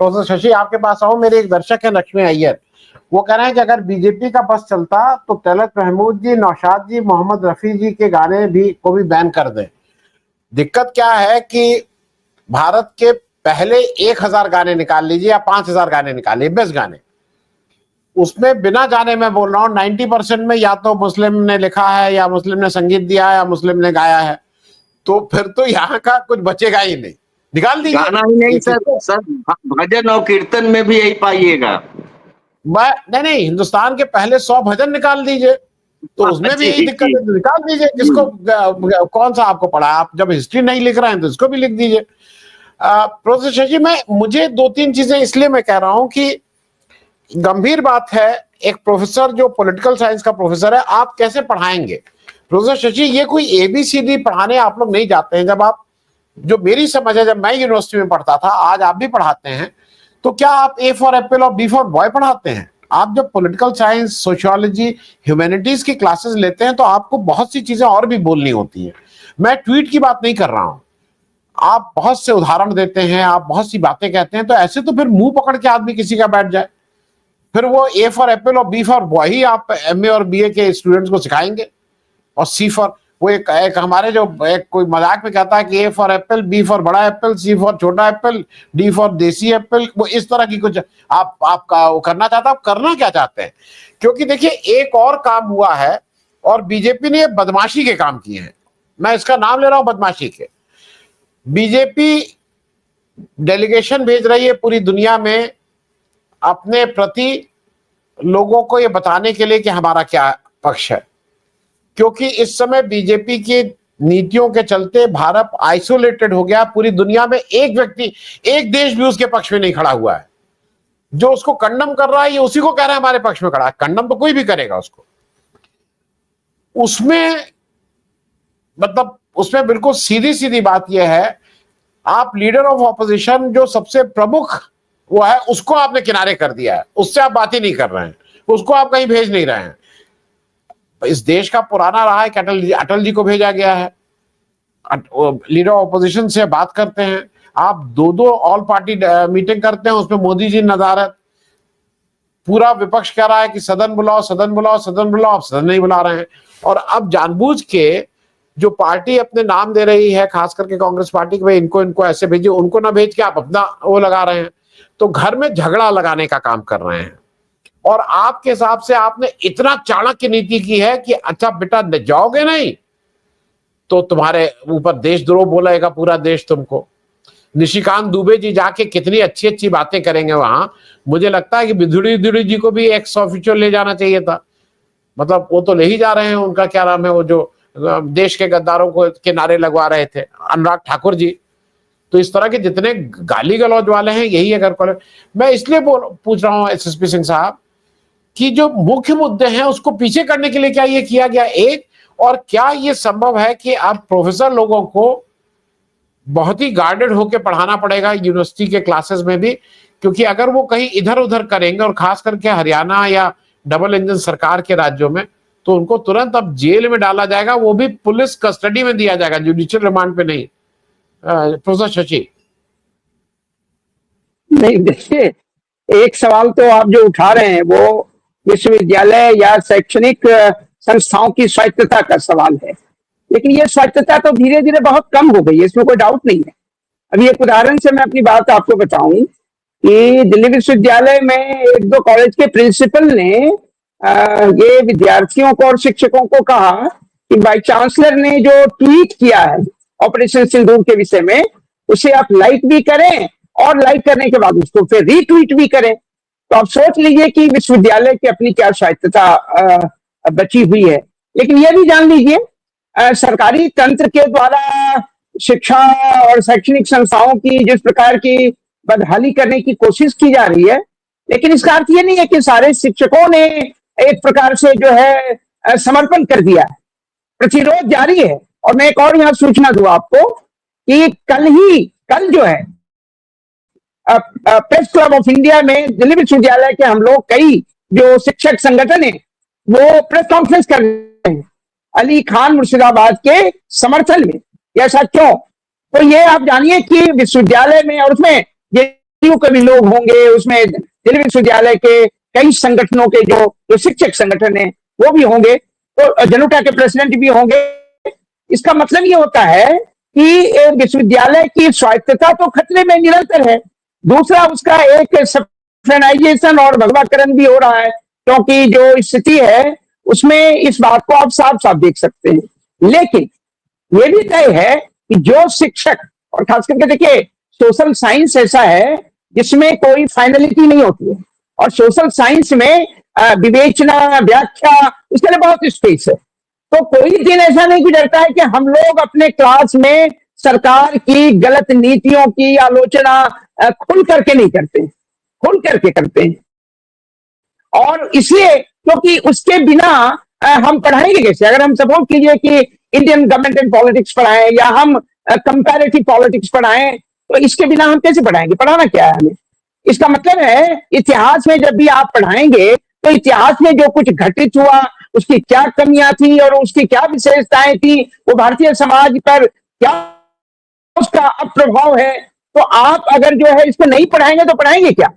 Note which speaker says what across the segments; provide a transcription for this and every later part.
Speaker 1: Professor Shashi, आपके पास आओ। मेरे एक दर्शक है लक्ष्मी अय्यर, वो कह रहे हैं कि अगर बीजेपी का बस चलता तो तलत महमूद जी, नौशाद जी, मोहम्मद रफी जी के गाने को भी बैन कर दे। दिक्कत क्या है कि भारत के पहले 1000 गाने निकाल लीजिए या 5000 गाने निकालिए, बेस्ट गाने, उसमें बिना जाने मैं बोल रहा हूँ 90% में या तो मुस्लिम ने लिखा है या मुस्लिम ने संगीत दिया है या मुस्लिम ने गाया है। तो फिर तो यहाँ का कुछ बचेगा ही नहीं, निकाल दीजिए।
Speaker 2: गाना ही नहीं सर, भजन और कीर्तन में भी यही पाइएगा।
Speaker 1: नहीं, हिंदुस्तान के पहले 100 भजन निकाल दीजिए, तो उसमें भी यही दिक्कत है, निकाल दीजिए। किसको कौन सा आपको पढ़ा? आप जब हिस्ट्री नहीं लिख रहे हैं तो इसको भी लिख दीजिए। प्रोफेसर शशि, मुझे 2-3 चीजें इसलिए मैं कह रहा हूं कि गंभीर बात है। एक प्रोफेसर जो पॉलिटिकल साइंस का प्रोफेसर है, आप कैसे पढ़ाएंगे? प्रोफेसर शशि, ये कोई एबीसीडी पढ़ाने आप लोग नहीं जाते हैं। जब आप, जो मेरी समझ है, जब मैं यूनिवर्सिटी में पढ़ता था, आज आप भी पढ़ाते हैं, तो क्या आप ए फॉर एप्पल और बी फॉर बॉय पढ़ाते हैं? आप जब पॉलिटिकल साइंस, सोशियोलॉजी, ह्यूमैनिटीज की क्लासेस लेते हैं तो आपको बहुत सी चीजें और भी बोलनी होती है। मैं ट्वीट की बात नहीं कर रहा हूं, आप बहुत से उदाहरण देते हैं, आप बहुत सी बातें कहते हैं, तो ऐसे तो फिर मुंह पकड़ के आदमी किसी का बैठ जाए, फिर वो ए फॉर एप्पल और बी फॉर बॉय ही आप एमए और बीए के स्टूडेंट्स को सिखाएंगे। और सी फॉर, वो एक हमारे जो एक कोई मजाक में कहता है कि A for apple, B for बड़ा एप्पल, सी फॉर छोटा एप्पल, डी फॉर देसी एप्पल, वो इस तरह की कुछ आपका वो करना चाहता है। आप करना क्या चाहते हैं? क्योंकि देखिए, एक और काम हुआ है और बीजेपी ने बदमाशी के काम किए हैं, मैं इसका नाम ले रहा हूं बदमाशी के। बीजेपी डेलीगेशन भेज रही है पूरी दुनिया में अपने प्रति लोगों को ये बताने के लिए कि हमारा क्या पक्ष है, क्योंकि इस समय बीजेपी की नीतियों के चलते भारत आइसोलेटेड हो गया। पूरी दुनिया में एक व्यक्ति, एक देश भी उसके पक्ष में नहीं खड़ा हुआ है। जो उसको कंडम कर रहा है, ये उसी को कह रहा है हमारे पक्ष में खड़ा है। कंडम तो कोई भी करेगा उसको, उसमें मतलब उसमें बिल्कुल सीधी सीधी बात यह है, आप लीडर ऑफ ऑपोजिशन, जो सबसे प्रमुख वो है, उसको आपने किनारे कर दिया है, उससे आप बात ही नहीं कर रहे हैं, उसको आप कहीं भेज नहीं रहे हैं। इस देश का पुराना रहा है कि अटल जी को भेजा गया है, लीडर ऑपोजिशन से बात करते हैं। आप 2-2 ऑल पार्टी मीटिंग करते हैं, उसमें मोदी जी नजारत, पूरा विपक्ष कह रहा है कि सदन बुलाओ, सदन बुलाओ, सदन बुलाओ, आप सदन नहीं बुला रहे हैं। और अब जानबूझ के जो पार्टी अपने नाम दे रही है, खास करके कांग्रेस पार्टी के, भाई इनको ऐसे भेजिए, उनको ना भेज के आप अपना वो लगा रहे हैं, तो घर में झगड़ा लगाने का काम कर रहे हैं। और आपके हिसाब से आपने इतना चाणक्य नीति की है कि अच्छा बेटा, जाओगे नहीं तो तुम्हारे ऊपर देशद्रोह बोलेगा पूरा देश तुमको। निशिकांत दुबे जी जाके कितनी अच्छी अच्छी बातें करेंगे वहां। मुझे लगता है कि बिधुड़ी जी को भी एक्स ऑफिशियल ले जाना चाहिए था, मतलब वो तो ले ही जा रहे हैं। उनका क्या नाम है, वो जो देश के गद्दारों को के नारे लगवा रहे थे, अनुराग ठाकुर जी। तो इस तरह के जितने गाली गलौज वाले हैं, यही अगर मैं इसलिए पूछ रहा हूं एसएसपी सिंह साहब कि जो मुख्य मुद्दे हैं उसको पीछे करने के लिए क्या ये किया गया? एक, और क्या ये संभव है कि अब प्रोफेसर लोगों को बहुत ही गार्डेड होकर पढ़ाना पड़ेगा यूनिवर्सिटी के क्लासेस में भी? क्योंकि अगर वो कहीं इधर उधर करेंगे, और खास करके हरियाणा या डबल इंजन सरकार के राज्यों में, तो उनको तुरंत अब जेल में डाला जाएगा, वो भी पुलिस कस्टडी में दिया जाएगा, जुडिशियल रिमांड पे नहीं। प्रोफेसर शशि,
Speaker 3: नहीं, देखिए, एक सवाल तो आप जो उठा रहे हैं वो विश्वविद्यालय या शैक्षणिक संस्थाओं की स्वायत्तता का सवाल है, लेकिन ये स्वायत्तता तो धीरे धीरे बहुत कम हो गई है, इसमें कोई डाउट नहीं है। अभी एक उदाहरण से मैं अपनी बात आपको बताऊं कि दिल्ली विश्वविद्यालय में 1-2 कॉलेज के प्रिंसिपल ने ये विद्यार्थियों को और शिक्षकों को कहा कि वाइस चांसलर ने जो ट्वीट किया है ऑपरेशन सिंदूर के विषय में, उसे आप लाइक भी करें और लाइक करने के बाद उसको फिर रीट्वीट भी करें। तो आप सोच लीजिए कि विश्वविद्यालय की अपनी क्या स्वायत्तता बची हुई है। लेकिन यह भी जान लीजिए, सरकारी तंत्र के द्वारा शिक्षा और शैक्षणिक संस्थाओं की जिस प्रकार की बदहाली करने की कोशिश की जा रही है, लेकिन इसका अर्थ ये नहीं है कि सारे शिक्षकों ने एक प्रकार से जो है समर्पण कर दिया है। प्रतिरोध जारी है। और मैं एक और यहां सूचना दूं आपको कि कल जो है प्रेस क्लब ऑफ इंडिया में दिल्ली विश्वविद्यालय के हम लोग कई जो शिक्षक संगठन है वो प्रेस कॉन्फ्रेंस कर रहे हैं अली खान मुर्शिदाबाद के समर्थन में। ऐसा क्यों? तो ये आप जानिए कि विश्वविद्यालय में, और उसमें जेएनयू के भी लोग होंगे, उसमें दिल्ली विश्वविद्यालय के कई संगठनों के जो शिक्षक संगठन है वो भी होंगे, तो जनुटा के प्रेसिडेंट भी होंगे। इसका मतलब ये होता है कि विश्वविद्यालय की स्वायत्तता तो खतरे में निरंतर है। दूसरा, उसका एक सैक्रिफाइजेशन और भगवाकरण भी हो रहा है, क्योंकि जो स्थिति है उसमें इस बात को आप साफ साफ देख सकते हैं। लेकिन ये भी तय है कि जो शिक्षक, और खास करके देखिए सोशल साइंस ऐसा है जिसमें कोई फाइनलिटी नहीं होती है, और सोशल साइंस में विवेचना, व्याख्या, उसके लिए बहुत स्पेस है। तो कोई दिन ऐसा नहीं गुजरता है कि हम लोग अपने क्लास में सरकार की गलत नीतियों की आलोचना खुल करके नहीं करते, खुल करके करते हैं। और इसलिए क्योंकि उसके बिना हम पढ़ाएंगे कैसे? अगर हम सपोज कीजिए कि इंडियन गवर्नमेंट एंड पॉलिटिक्स पढ़ाएं या हम कंपैरेटिव पॉलिटिक्स पढ़ाएं, तो इसके बिना हम कैसे पढ़ाएंगे? पढ़ाना क्या है हमें? इसका मतलब है इतिहास में जब भी आप पढ़ाएंगे तो इतिहास में जो कुछ घटित हुआ, उसकी क्या कमियां थी और उसकी क्या विशेषताएं थी, वो भारतीय समाज पर क्या उसका अप्रभाव है, तो आप अगर जो है इसको नहीं पढ़ाएंगे तो पढ़ाएंगे क्या?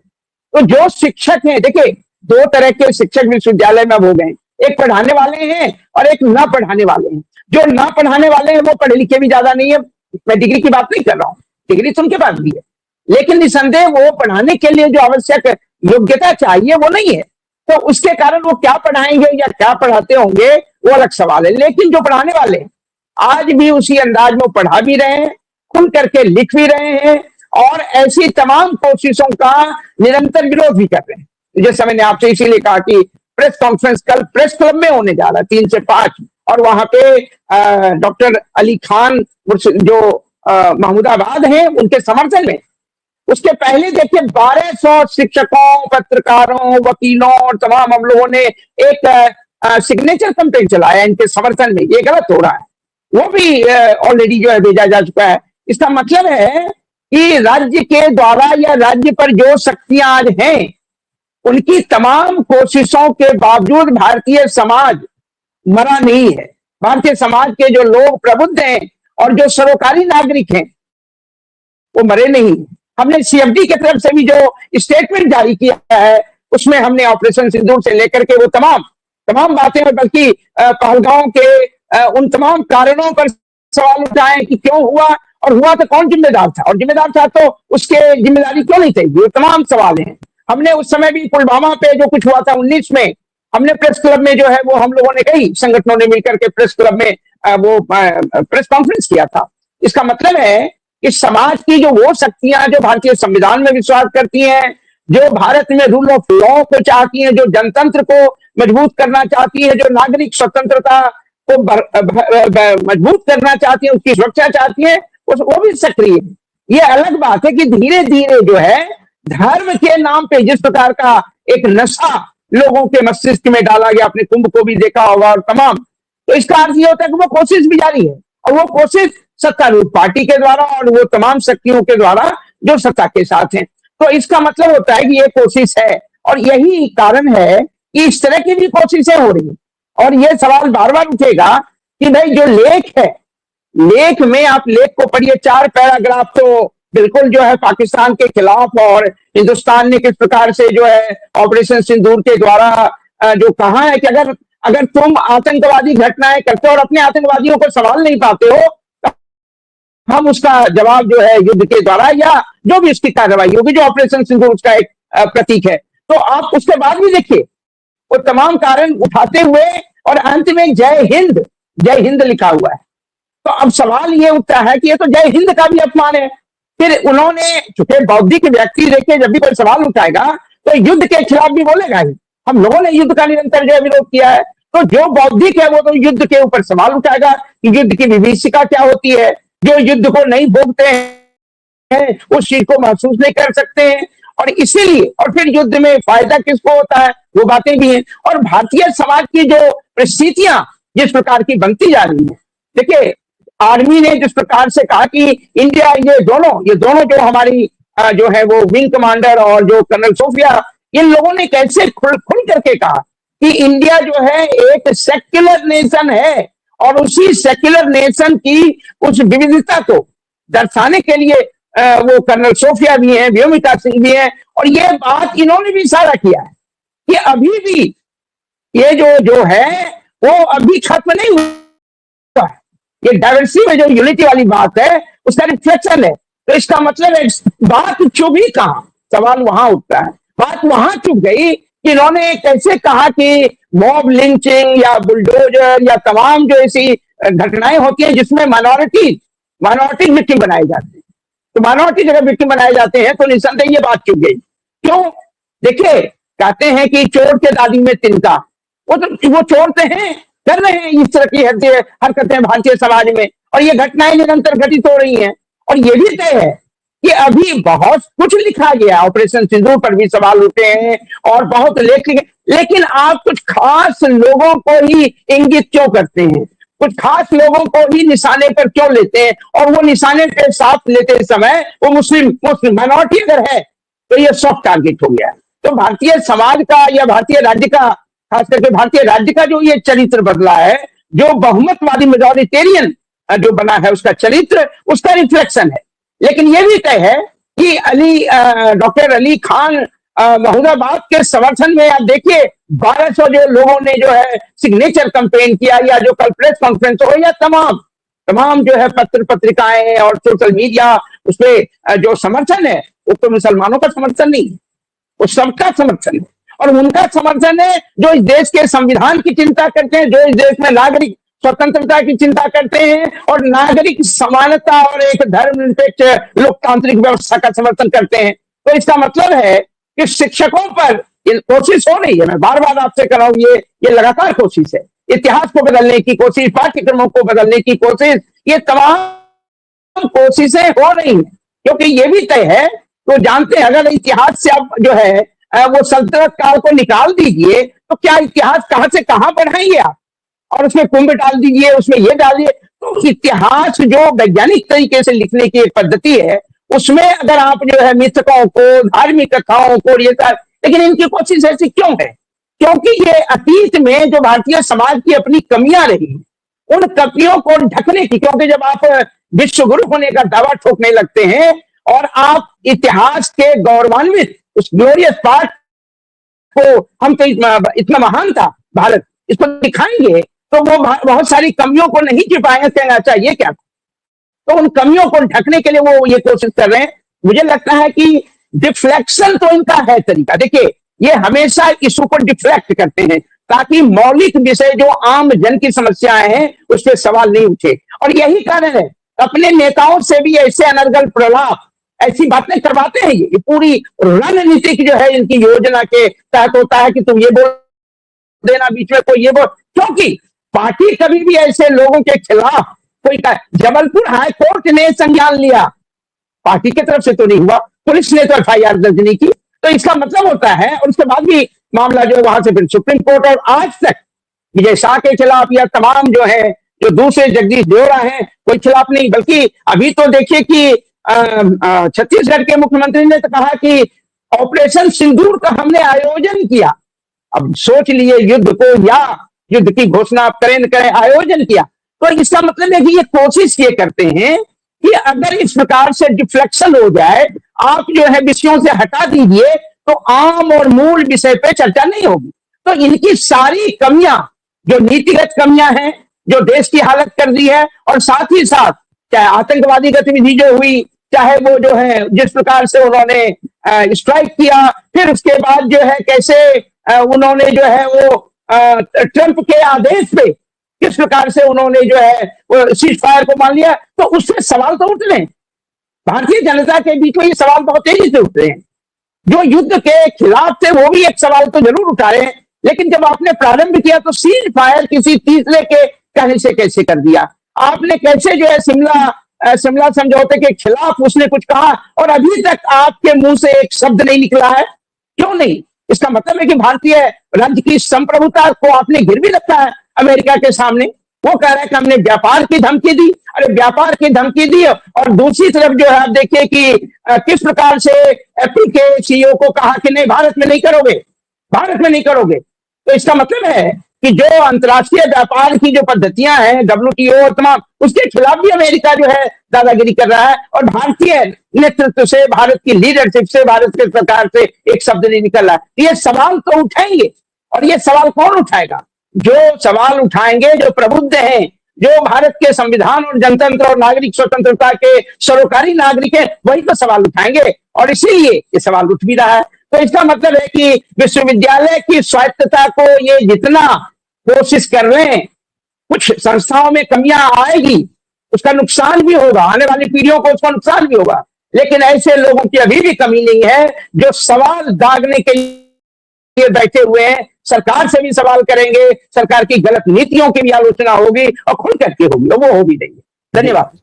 Speaker 3: तो जो शिक्षक हैं, देखिए दो तरह के शिक्षक विश्वविद्यालय में हो गए, एक पढ़ाने वाले हैं और एक ना पढ़ाने वाले हैं। जो ना पढ़ाने वाले हैं वो पढ़े लिखे भी ज्यादा नहीं है, मैं डिग्री की बात नहीं कर रहा हूँ, डिग्री तो उनके पास भी है, लेकिन निसंदेह वो पढ़ाने के लिए जो आवश्यक योग्यता चाहिए वो नहीं है। तो उसके कारण वो क्या पढ़ाएंगे या क्या पढ़ाते होंगे वो अलग सवाल है। लेकिन जो पढ़ाने वाले हैं आज भी उसी अंदाज में पढ़ा भी रहे हैं, खुल करके लिख भी रहे हैं, और ऐसी तमाम कोशिशों का निरंतर विरोध भी कर रहे हैं। जैसे मैंने आपसे इसीलिए कहा कि प्रेस कॉन्फ्रेंस कल प्रेस क्लब में होने जा रहा है 3 से 5, और वहां पे डॉक्टर अली खान जो महमूदाबाद हैं उनके समर्थन में, उसके पहले देखिए 1200 शिक्षकों, पत्रकारों, वकीलों और तमाम हम लोगों ने एक सिग्नेचर कैंपेन चलाया इनके समर्थन में। ये गलत हो रहा है, वो भी ऑलरेडी जो है भेजा जा चुका है। इसका मतलब है कि राज्य के द्वारा या राज्य पर जो शक्तियां आज हैं उनकी तमाम कोशिशों के बावजूद भारतीय समाज मरा नहीं है। भारतीय समाज के जो लोग प्रबुद्ध हैं और जो सरोकारी नागरिक हैं वो मरे नहीं। हमने सीएफडी की तरफ से भी जो स्टेटमेंट जारी किया है उसमें हमने ऑपरेशन सिंदूर से लेकर के वो तमाम बातें, बल्कि पहलगांव के उन तमाम कारणों पर सवाल उठाए कि क्यों हुआ और हुआ तो कौन जिम्मेदार था, और जिम्मेदार था तो उसके जिम्मेदारी क्यों नहीं थी, ये तमाम सवाल हैं। हमने उस समय भी पुलवामा पे जो कुछ हुआ था 19 में, हमने प्रेस क्लब में जो है वो हम लोगों ने कई संगठनों ने मिलकर के प्रेस क्लब में वो प्रेस कॉन्फ्रेंस किया था। इसका मतलब है कि समाज की जो वो शक्तियां जो भारतीय संविधान में विश्वास करती हैं, जो भारत में रूल ऑफ लॉ को चाहती हैं, जो जनतंत्र को मजबूत करना चाहती है, जो नागरिक स्वतंत्रता को मजबूत करना चाहती है, उसकी सुरक्षा चाहती है, वो भी सक्रिय है। ये अलग बात है कि धीरे धीरे जो है धर्म के नाम पे जिस प्रकार का एक नशा लोगों के मस्तिष्क में डाला गया, अपने कुंभ को भी देखा होगा और तमाम, तो इसका अर्थ ये होता है कि वो कोशिश भी जारी है, और वो कोशिश सत्तारूढ़ पार्टी के द्वारा और वो तमाम शक्तियों के द्वारा जो सत्ता के साथ हैं। तो इसका मतलब होता है कि ये कोशिश है, और यही कारण है कि इस तरह की भी कोशिशें हो रही है। और ये सवाल बार बार उठेगा कि भाई जो लेख है, लेख में आप लेख को पढ़िए, 4 पैराग्राफ तो बिल्कुल जो है पाकिस्तान के खिलाफ, और हिंदुस्तान ने किस प्रकार से जो है ऑपरेशन सिंदूर के द्वारा जो कहा है कि अगर तुम आतंकवादी घटनाएं करते हो और अपने आतंकवादियों को संभाल नहीं पाते हो, हम उसका जवाब जो है युद्ध के द्वारा या जो भी उसकी कार्रवाई होगी, जो ऑपरेशन सिंदूर उसका एक प्रतीक है। तो आप उसके बाद भी देखिए वो तमाम कारण उठाते हुए और अंत में जय हिंद लिखा हुआ है। तो अब सवाल ये उठता है कि ये तो जय हिंद का भी अपमान है। फिर उन्होंने, चूंकि बौद्धिक व्यक्ति देखिए जब भी कोई सवाल उठाएगा तो युद्ध के खिलाफ भी बोलेगा ही। हम लोगों ने युद्ध का निरंतर जो विरोध किया है, तो जो बौद्धिक है वो तो युद्ध के ऊपर सवाल उठाएगा कि युद्ध की विभीषिका क्या होती है। जो युद्ध को नहीं भोगते हैं उस चीज को महसूस नहीं कर सकते हैं, और इसीलिए, और फिर युद्ध में फायदा किसको होता है वो बातें भी हैं। और भारतीय समाज की जो परिस्थितियां जिस प्रकार की बनती जा रही है, देखिए आर्मी ने जिस प्रकार से कहा कि इंडिया, ये दोनों जो हमारी जो है वो विंग कमांडर और जो कर्नल सोफिया, इन लोगों ने कैसे खुल करके कहा कि इंडिया जो है एक सेक्युलर नेशन है, और उसी सेक्युलर नेशन की उस विविधता को दर्शाने के लिए वो कर्नल सोफिया भी हैं, व्योमिका सिंह भी हैं, और ये बात इन्होंने भी इशारा किया है कि अभी भी ये जो है वो अभी खत्म नहीं हुआ है। ये डायवर्सिटी में जो यूनिटी वाली बात है उसका रिफ्लेक्शन है। तो इसका मतलब है बात चुभी कहां, सवाल वहां उठता है। बात वहां चुप गई कि इन्होंने कैसे कहा कि मॉब लिंचिंग या बुलडोजर या तमाम जो ऐसी घटनाएं होती हैं जिसमें माइनॉरिटी विक्टिम बनाए जाते हैं, तो माइनॉरिटी जगह विक्टिम बनाए जाते हैं, तो निसंदेह ये बात चुप गई। क्यों? देखिए, कहते हैं कि चोर के दादी में तिनका, वो चोरते हैं, कर रहे हैं इस तरह की हरकतें भारतीय समाज में, और ये घटनाएं निरंतर घटित हो रही हैं। और ये भी तय है कि अभी बहुत कुछ लिखा गया, ऑपरेशन सिंदूर पर भी सवाल उठे हैं और बहुत लेकिन आप कुछ खास लोगों को ही इंगित क्यों करते हैं, कुछ खास लोगों को ही निशाने पर क्यों लेते हैं, और वो निशाने पे साथ लेते समय वो मुस्लिम माइनॉरिटी अगर है तो ये सॉफ्ट टारगेट हो गया। तो भारतीय समाज का या भारतीय राज्य का, खास करके भारतीय राज्य का जो ये चरित्र बदला है, जो बहुमतवादी मेजॉरिटेरियन जो बना है उसका चरित्र, उसका रिफ्लेक्शन है। लेकिन ये भी तय है कि डॉक्टर अली खान महमूदाबाद के समर्थन में आप देखिए 1200 जो लोगों ने जो है सिग्नेचर कैंपेन किया, या जो कल प्रेस कॉन्फ्रेंस हो, या तमाम जो है पत्र पत्रिकाएं और सोशल मीडिया, उसमें जो समर्थन है वो तो मुसलमानों का समर्थन नहीं है, वो सबका समर्थन है। और उनका समर्थन है जो इस देश के संविधान की चिंता करते हैं, जो इस देश में नागरिक स्वतंत्रता की चिंता करते हैं, और नागरिक समानता और एक धर्मनिरपेक्ष लोकतांत्रिक व्यवस्था का समर्थन करते हैं। तो इसका मतलब है कि शिक्षकों पर कोशिश हो रही है, मैं बार बार आपसे कर रहा हूं, ये लगातार कोशिश है, इतिहास को बदलने की कोशिश, पाठ्यक्रमों को बदलने की कोशिश, ये तमाम कोशिशें हो रही हैं। क्योंकि ये भी तय है, तो जानते हैं अगर इतिहास से आप जो है वो सल्तनत काल को निकाल दीजिए, तो क्या इतिहास कहां से कहां बढ़ाएंगे आप, और उसमें कुंभ डाल दीजिए, उसमें ये डालिए। तो इतिहास जो वैज्ञानिक तरीके से लिखने की एक पद्धति है, उसमें अगर आप जो है मिथकों को, धार्मिक कथाओं को, ये लेकिन इनकी कोशिश ऐसी क्यों है? क्योंकि ये अतीत में जो भारतीय समाज की अपनी कमियां रही, उन कमियों को ढकने की, क्योंकि जब आप विश्व गुरु होने का दावा ठोकने लगते हैं और आप इतिहास के गौरवान्वित उस ग्लोरियस पार्ट को, हम तो इतना महान था भारत, इसको दिखाएंगे, तो वो बहुत सारी कमियों को नहीं छिपाएंगे, कहना चाहिए क्या, तो उन कमियों को ढकने के लिए वो ये कोशिश कर रहे हैं। मुझे लगता है कि डिफ्लेक्शन तो इनका है तरीका। देखिए, ये हमेशा इशू को डिफ्लेक्ट करते हैं ताकि मौलिक विषय जो आम जन की समस्याएं हैं उस पर सवाल नहीं उठे, और यही कारण है अपने नेताओं से भी ऐसे अनर्गल प्रलाप, ऐसी बातें करवाते हैं। ये पूरी रणनीतिक जो है इनकी योजना के तहत होता है कि तुम ये बोल देना, बीच में कोई ये बोल, क्योंकि पार्टी कभी भी ऐसे लोगों के खिलाफ कोई जबलपुर हाई कोर्ट ने संज्ञान लिया, पार्टी की तरफ से तो नहीं हुआ, पुलिस ने तो FIR दर्ज नहीं की, तो इसका मतलब होता है, और उसके बाद भी मामला जो वहां से फिर सुप्रीम कोर्ट, और आज तक विजय शाह के खिलाफ या तमाम जो है जो दूसरे जगदीश देवड़ा हैं, कोई खिलाफ नहीं। बल्कि अभी तो देखिए कि छत्तीसगढ़ के मुख्यमंत्री ने तो कहा कि ऑपरेशन सिंदूर का हमने आयोजन किया। अब सोच लिए युद्ध को, या युद्ध की घोषणा आप करें न करें, आयोजन किया, तो इसका मतलब है कि ये कोशिश ये करते हैं कि अगर इस प्रकार से डिफ्लेक्शन हो जाए, आप जो है विषयों से हटा दीजिए, तो आम और मूल विषय पे चर्चा नहीं होगी। तो इनकी सारी कमियां, जो नीतिगत कमियां हैं, जो देश की हालत कर दी है, और साथ ही साथ चाहे आतंकवादी गतिविधि जो हुई, चाहे वो जो है जिस प्रकार से उन्होंने स्ट्राइक किया, फिर उसके बाद जो है कैसे उन्होंने जो है वो ट्रंप के आदेश पे किस प्रकार से उन्होंने जो है वो सीज फायर को मान लिया, तो उससे सवाल तो उठ रहे हैं। भारतीय जनता के बीच में ये सवाल बहुत तेजी से उठ रहे हैं। जो युद्ध के खिलाफ थे वो भी एक सवाल तो जरूर उठा रहे हैं, लेकिन जब आपने प्रारंभ किया तो सीज फायर किसी तीसरे के कहने से कैसे कर दिया? आपने कैसे जो है शिमला समझौते के खिलाफ उसने कुछ कहा, और अभी तक आपके मुंह से एक शब्द नहीं निकला है, क्यों नहीं? इसका मतलब है कि भारतीय राज्य की संप्रभुता को आपने गिरवी रखा है अमेरिका के सामने। वो कह रहा है कि हमने व्यापार की धमकी दी, अरे व्यापार की धमकी दी, और दूसरी तरफ जो है आप देखिए कि किस प्रकार से एप्पल के CEO को कहा कि नहीं, भारत में नहीं करोगे, भारत में नहीं करोगे। तो इसका मतलब है कि जो अंतर्राष्ट्रीय व्यापार की जो पद्धतियां हैं, WTO और तमाम, उसके खिलाफ भी अमेरिका जो है दादागिरी कर रहा है। और भारतीय नेतृत्व से, भारत की लीडरशिप से, भारत के सरकार से एक शब्द नहीं निकल रहा है। ये सवाल तो उठाएंगे, और ये सवाल कौन उठाएगा? जो सवाल उठाएंगे जो प्रबुद्ध हैं, जो भारत के संविधान और जनतंत्र और नागरिक स्वतंत्रता के सरोकारी नागरिक हैं, वही तो सवाल उठाएंगे। और इसीलिए ये सवाल उठ भी रहा है। तो इसका मतलब है कि विश्वविद्यालय की स्वायत्तता को ये जितना कोशिश कर रहे हैं, कुछ संस्थाओं में कमियां आएगी, उसका नुकसान भी होगा, आने वाली पीढ़ियों को उसका नुकसान भी होगा। लेकिन ऐसे लोगों की अभी भी कमी नहीं है जो सवाल दागने के लिए बैठे हुए हैं। सरकार से भी सवाल करेंगे, सरकार की गलत नीतियों की भी आलोचना होगी और खुल करके होगी, और वो हो भी देंगे। धन्यवाद।